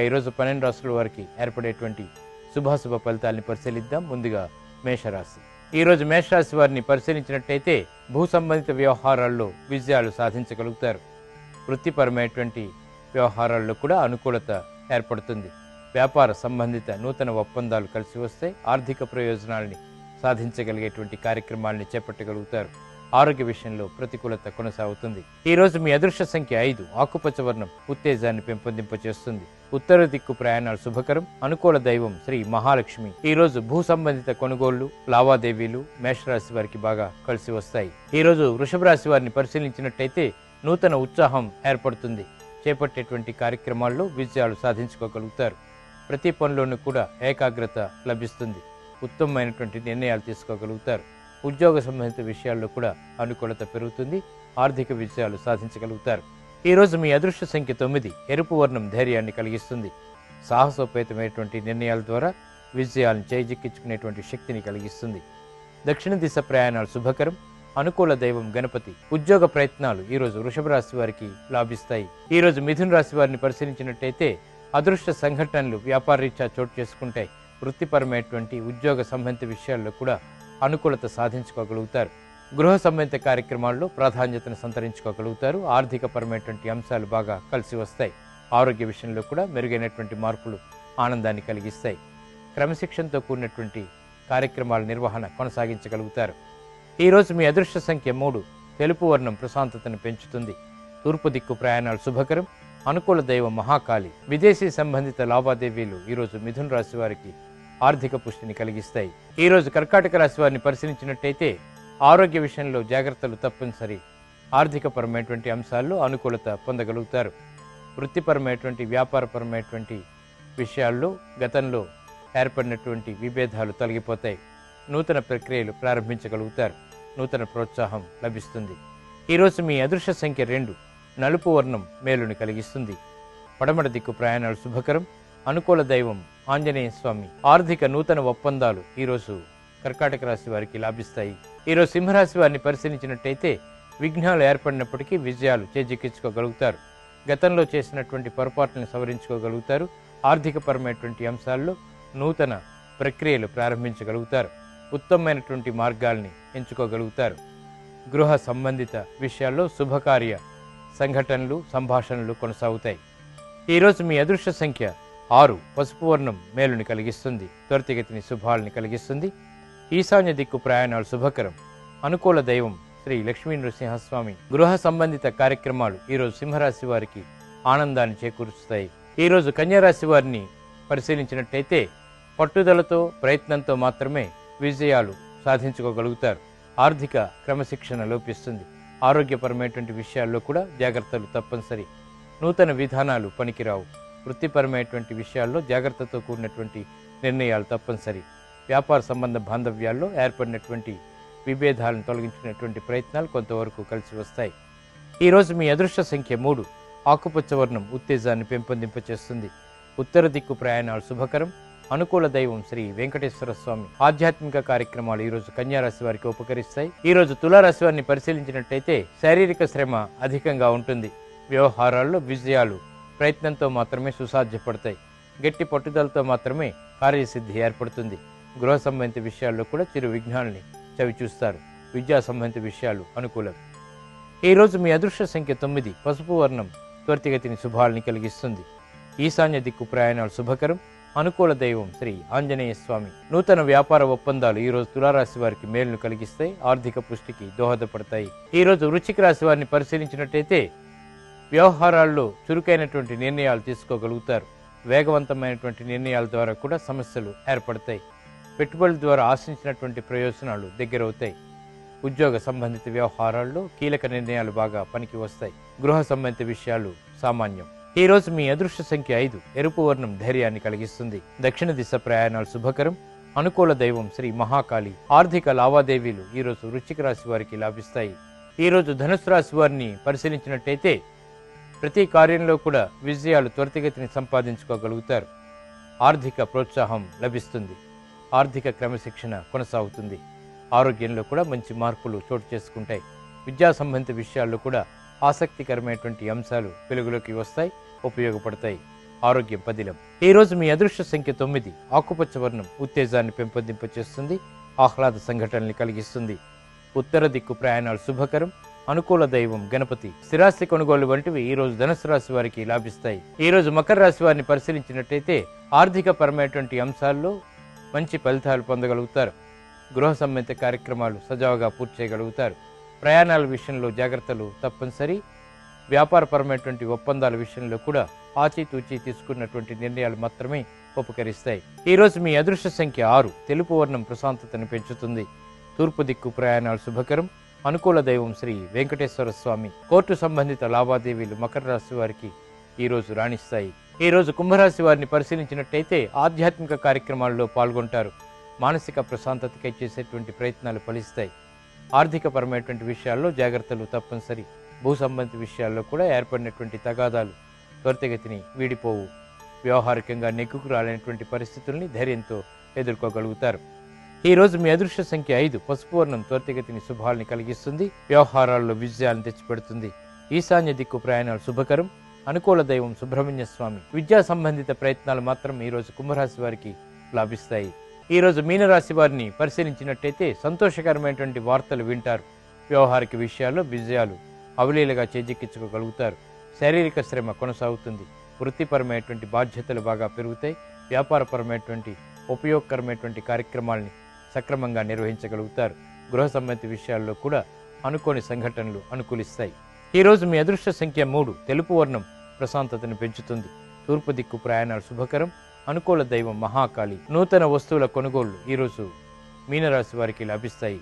ఈరోజు 12 రాశుల వారికి ఏర్పడేటువంటి శుభాశుభ ఫలితాలని పరిశీలిద్దాం. ముందుగా మేషరాశి. ఈరోజు మేషరాశి వారిని పరిశీలించినట్టయితే భూ సంబంధిత వ్యవహారాల్లో విజయాలు సాధించగలుగుతారు. వృత్తిపరమైనటువంటి వ్యవహారాల్లో కూడా అనుకూలత ఏర్పడుతుంది. వ్యాపార సంబంధిత నూతన ఒప్పందాలు కలిసి వస్తాయి. ఆర్థిక ప్రయోజనాలని సాధించగలిగేటువంటి కార్యక్రమాలని చేపట్టగలుగుతారు. ఆరోగ్య విషయంలో ప్రతికూలత కొనసాగుతుంది. ఈ రోజు మీ అదృష్ట సంఖ్య 5. ఆకుపచ్చ వర్ణం ఉత్తేజాన్ని పెంపొందింపచేస్తుంది. ఉత్తర దిక్కు ప్రయాణాలు శుభకరం. అనుకూల దైవం శ్రీ మహాలక్ష్మి. ఈ రోజు భూ సంబంధిత కొనుగోళ్లు లావాదేవీలు మేషరాశి వారికి బాగా కలిసి వస్తాయి. ఈ రోజు వృషభ రాశి వారిని పరిశీలించినట్టయితే నూతన ఉత్సాహం ఏర్పడుతుంది. చేపట్టేటువంటి కార్యక్రమాల్లో విజయాలు సాధించుకోగలుగుతారు. ప్రతి పనిలోనూ కూడా ఏకాగ్రత లభిస్తుంది. ఉత్తమమైనటువంటి నిర్ణయాలు తీసుకోగలుగుతారు. ఉద్యోగ సంబంధిత విషయాల్లో కూడా అనుకూలత పెరుగుతుంది. ఆర్థిక విజయాలు సాధించగలుగుతారు. ఈ రోజు మీ అదృష్ట సంఖ్య 9. ఎరుపు వర్ణం ధైర్యాన్ని కలిగిస్తుంది. సాహసోపేతమైనటువంటి నిర్ణయాల ద్వారా విజయాలను చేజిక్కించుకునేటువంటి శక్తిని కలిగిస్తుంది. దక్షిణ దిశ ప్రయాణాలు శుభకరం. అనుకూల దైవం గణపతి. ఉద్యోగ ప్రయత్నాలు ఈ రోజు వృషభ రాశి వారికి లాభిస్తాయి. ఈ రోజు మిథున రాశి వారిని పరిశీలించినట్టయితే అదృష్ట సంఘటనలు వ్యాపార రీత్యా చోటు చేసుకుంటాయి. వృత్తిపరమైనటువంటి ఉద్యోగ సంబంధిత విషయాల్లో కూడా అనుకూలత సాధించుకోగలుగుతారు. గృహ సంబంధిత కార్యక్రమాల్లో ప్రాధాన్యతను సంతరించుకోగలుగుతారు. ఆర్థిక పరమైనటువంటి అంశాలు బాగా కలిసి వస్తాయి. ఆరోగ్య విషయంలో కూడా మెరుగైనటువంటి మార్పులు ఆనందాన్ని కలిగిస్తాయి. క్రమశిక్షణతో కూడినటువంటి కార్యక్రమాల నిర్వహణ కొనసాగించగలుగుతారు. ఈ రోజు మీ అదృష్ట సంఖ్య 3. తెలుపు వర్ణం ప్రశాంతతను పెంచుతుంది. తూర్పు దిక్కు ప్రయాణాలు శుభకరం. అనుకూల దైవం మహాకాళి. విదేశీ సంబంధిత లావాదేవీలు ఈరోజు మిథున రాశి వారికి ఆర్థిక పుష్టిని కలిగిస్తాయి. ఈ రోజు కర్కాటక రాశి వారిని పరిశీలించినట్టయితే ఆరోగ్య విషయంలో జాగ్రత్తలు తప్పనిసరి. ఆర్థిక పరమైనటువంటి అంశాల్లో అనుకూలత పొందగలుగుతారు. వృత్తిపరమైనటువంటి వ్యాపారపరమైనటువంటి విషయాల్లో గతంలో ఏర్పడినటువంటి విభేదాలు తొలగిపోతాయి. నూతన ప్రక్రియలు ప్రారంభించగలుగుతారు. నూతన ప్రోత్సాహం లభిస్తుంది. ఈరోజు మీ అదృష్ట సంఖ్య 2. నలుపు వర్ణం మేలుని కలిగిస్తుంది. పడమట దిక్కు ప్రయాణాలు శుభకరం. అనుకూల దైవం ఆంజనేయ స్వామి. ఆర్థిక నూతన ఒప్పందాలు ఈరోజు కర్కాటక రాశి వారికి లాభిస్తాయి. ఈరోజు సింహరాశి వారిని పరిశీలించినట్టయితే విఘ్నాలు ఏర్పడినప్పటికీ విజయాలు చేజిక్కించుకోగలుగుతారు. గతంలో చేసినటువంటి పొరపాట్లను సవరించుకోగలుగుతారు. ఆర్థిక పరమైనటువంటి అంశాల్లో నూతన ప్రక్రియలు ప్రారంభించగలుగుతారు. ఉత్తమమైనటువంటి మార్గాల్ని ఎంచుకోగలుగుతారు. గృహ సంబంధిత విషయాల్లో శుభకార్య సంఘటనలు సంభాషణలు కొనసాగుతాయి. ఈరోజు మీ అదృష్ట సంఖ్య 6. పసుపు వర్ణం మేలుని కలిగిస్తుంది. త్వరితగతిని శుభాలని కలిగిస్తుంది. ఈశాన్య దిక్కు ప్రయాణాలు శుభకరం. అనుకూల దైవం శ్రీ లక్ష్మీ నృసింహస్వామి. గృహ సంబంధిత కార్యక్రమాలు ఈరోజు సింహరాశి వారికి ఆనందాన్ని చేకూరుస్తాయి. ఈరోజు కన్యారాశి వారిని పరిశీలించినట్టయితే పట్టుదలతో ప్రయత్నంతో మాత్రమే విజయాలు సాధించుకోగలుగుతారు. ఆర్థిక క్రమశిక్షణ లోపిస్తుంది. ఆరోగ్యపరమైనటువంటి విషయాల్లో కూడా జాగ్రత్తలు తప్పనిసరి. నూతన విధానాలు పనికిరావు. వృత్తిపరమైనటువంటి విషయాల్లో జాగ్రత్తతో కూడినటువంటి నిర్ణయాలు తప్పనిసరి. వ్యాపార సంబంధ బాంధవ్యాల్లో ఏర్పడినటువంటి విభేదాలను తొలగించుకునేటువంటి ప్రయత్నాలు కొంతవరకు కలిసి వస్తాయి. ఈరోజు మీ అదృష్ట సంఖ్య 3. ఆకుపచ్చ వర్ణం ఉత్తేజాన్ని పెంపొందింపచేస్తుంది. ఉత్తర దిక్కు ప్రయాణాలు శుభకరం. అనుకూల దైవం శ్రీ వెంకటేశ్వర స్వామి. ఆధ్యాత్మిక కార్యక్రమాలు ఈరోజు కన్యారాశి వారికి ఉపకరిస్తాయి. ఈరోజు తులారాశి వారిని పరిశీలించినట్టయితే శారీరక శ్రమ అధికంగా ఉంటుంది. వ్యవహారాల్లో విజయాలు ప్రయత్నంతో మాత్రమే సుసాధ్యపడతాయి. గట్టి పట్టుదలతో మాత్రమే కార్యసిద్ధి ఏర్పడుతుంది. గృహ సంబంధిత విషయాల్లో కూడా చిరు విఘ్నాలని చవిచూస్తారు. విద్యా సంబంధిత విషయాలు అనుకూలం. ఈరోజు మీ అదృష్ట సంఖ్య 9. పసుపు వర్ణం త్వరితగతిని శుభాలని కలిగిస్తుంది. ఈశాన్య దిక్కు ప్రయాణాలు శుభకరం. అనుకూల దైవం శ్రీ ఆంజనేయ స్వామి. నూతన వ్యాపార ఒప్పందాలు ఈరోజు తులారాశి వారికి మేలును కలిగిస్తాయి. ఆర్థిక పుష్టికి దోహదపడతాయి. ఈరోజు వృశ్చిక రాశి వారిని పరిశీలించినట్టయితే వ్యవహారాల్లో చురుకైనటువంటి నిర్ణయాలు తీసుకోగలుగుతారు. వేగవంతమైనటువంటి నిర్ణయాల ద్వారా కూడా సమస్యలు ఏర్పడతాయి. పెట్టుబడుల ద్వారా ఆశించినటువంటి ప్రయోజనాలు దగ్గరవుతాయి. ఉద్యోగ సంబంధిత వ్యవహారాల్లో కీలక నిర్ణయాలు బాగా పనికి వస్తాయి. గృహ సంబంధిత విషయాలు సామాన్యం. ఈ రోజు మీ అదృష్ట సంఖ్య 5. ఎరుపు వర్ణం ధైర్యాన్ని కలిగిస్తుంది. దక్షిణ దిశ ప్రయాణాలు శుభకరం. అనుకూల దైవం శ్రీ మహాకాళి. ఆర్థిక లావాదేవీలు ఈరోజు వృశ్చిక రాశి వారికి లాభిస్తాయి. ఈరోజు ధనుసు రాశి వారిని పరిశీలించినట్టయితే ప్రతి కార్యంలో కూడా విజయాలు త్వరితగతిని సంపాదించుకోగలుగుతారు. ఆర్థిక ప్రోత్సాహం లభిస్తుంది. ఆర్థిక క్రమశిక్షణ కొనసాగుతుంది. ఆరోగ్యంలో కూడా మంచి మార్పులు చోటు చేసుకుంటాయి. విద్యా సంబంధిత విషయాల్లో కూడా ఆసక్తికరమైనటువంటి అంశాలు వెలుగులోకి వస్తాయి, ఉపయోగపడతాయి. ఆరోగ్యం పదిలం. ఈ రోజు మీ అదృష్ట సంఖ్య 9. ఆకుపచ్చ వర్ణం ఉత్తేజాన్ని పెంపొందింపచేస్తుంది, ఆహ్లాద సంఘటనల్ని కలిగిస్తుంది. ఉత్తర దిక్కు ప్రయాణాలు శుభకరం. అనుకూల దైవం గణపతి. స్థిరాస్తి కొనుగోలు వంటివి ఈ రోజు ధనుసు రాశి వారికి లాభిస్తాయి. ఈ రోజు మకర రాశి వారిని పరిశీలించినట్టయితే ఆర్థిక పరమైనటువంటి అంశాల్లో మంచి ఫలితాలు పొందగలుగుతారు. గృహ సంబంధిత కార్యక్రమాలు సజావుగా పూర్తి చేయగలుగుతారు. ప్రయాణాల విషయంలో జాగ్రత్తలు తప్పనిసరి. వ్యాపారపరమైనటువంటి ఒప్పందాల విషయంలో కూడా ఆచితూచి తీసుకున్నటువంటి నిర్ణయాలు మాత్రమే ఉపకరిస్తాయి. ఈ రోజు మీ అదృష్ట సంఖ్య 6. తెలుపు వర్ణం ప్రశాంతతను పెంచుతుంది. తూర్పు దిక్కు ప్రయాణాలు శుభకరం. అనుకూల దైవం శ్రీ వెంకటేశ్వర స్వామి. కోర్టు సంబంధిత లావాదేవీలు మకర రాశి వారికి ఈ రోజు రాణిస్తాయి. ఈ రోజు కుంభరాశి వారిని పరిశీలించినట్టయితే ఆధ్యాత్మిక కార్యక్రమాల్లో పాల్గొంటారు. మానసిక ప్రశాంతతకై చేసేటువంటి ప్రయత్నాలు ఫలిస్తాయి. ఆర్థిక పరమైనటువంటి విషయాల్లో జాగ్రత్తలు తప్పనిసరి. భూ సంబంధిత విషయాల్లో కూడా ఏర్పడినటువంటి తగాదాలు త్వరితగతిని వీడిపోవు. వ్యవహారికంగా నెగ్గుకు రాలేనటువంటి పరిస్థితుల్ని ధైర్యంతో ఎదుర్కోగలుగుతారు. ఈ రోజు మీ అదృష్ట సంఖ్య 5. పసుపు వర్ణం త్వరితగతిని శుభాల్ని కలిగిస్తుంది. వ్యవహారాల్లో విజయాలను తెచ్చిపెడుతుంది. ఈశాన్య దిక్కు ప్రయాణాలు శుభకరం. అనుకూల దైవం సుబ్రహ్మణ్య స్వామి. విద్యా సంబంధిత ప్రయత్నాలు మాత్రం ఈ రోజు కుంభరాశి వారికి లాభిస్తాయి. ఈ రోజు మీనరాశి వారిని పరిశీలించినట్టయితే సంతోషకరమైనటువంటి వార్తలు వింటారు. వ్యవహారిక విషయాల్లో విజయాలు అవలీలగా చేజిక్కించుకోగలుగుతారు. శారీరక శ్రమ కొనసాగుతుంది. వృత్తిపరమైనటువంటి బాధ్యతలు బాగా పెరుగుతాయి. వ్యాపారపరమైనటువంటి ఉపయోగకరమైనటువంటి కార్యక్రమాల్ని సక్రమంగా నిర్వహించగలుగుతారు. గృహ సంబంధిత విషయాల్లో కూడా అనుకోని సంఘటనలు అనుకూలిస్తాయి. ఈ రోజు మీ అదృష్ట సంఖ్య 3. తెలుపు వర్ణం ప్రశాంతతను పెంచుతుంది. తూర్పు దిక్కు ప్రయాణాలు శుభకరం. అనుకూల దైవం మహాకాళి. నూతన వస్తువుల కొనుగోళ్లు ఈరోజు మీనరాశి వారికి లభిస్తాయి.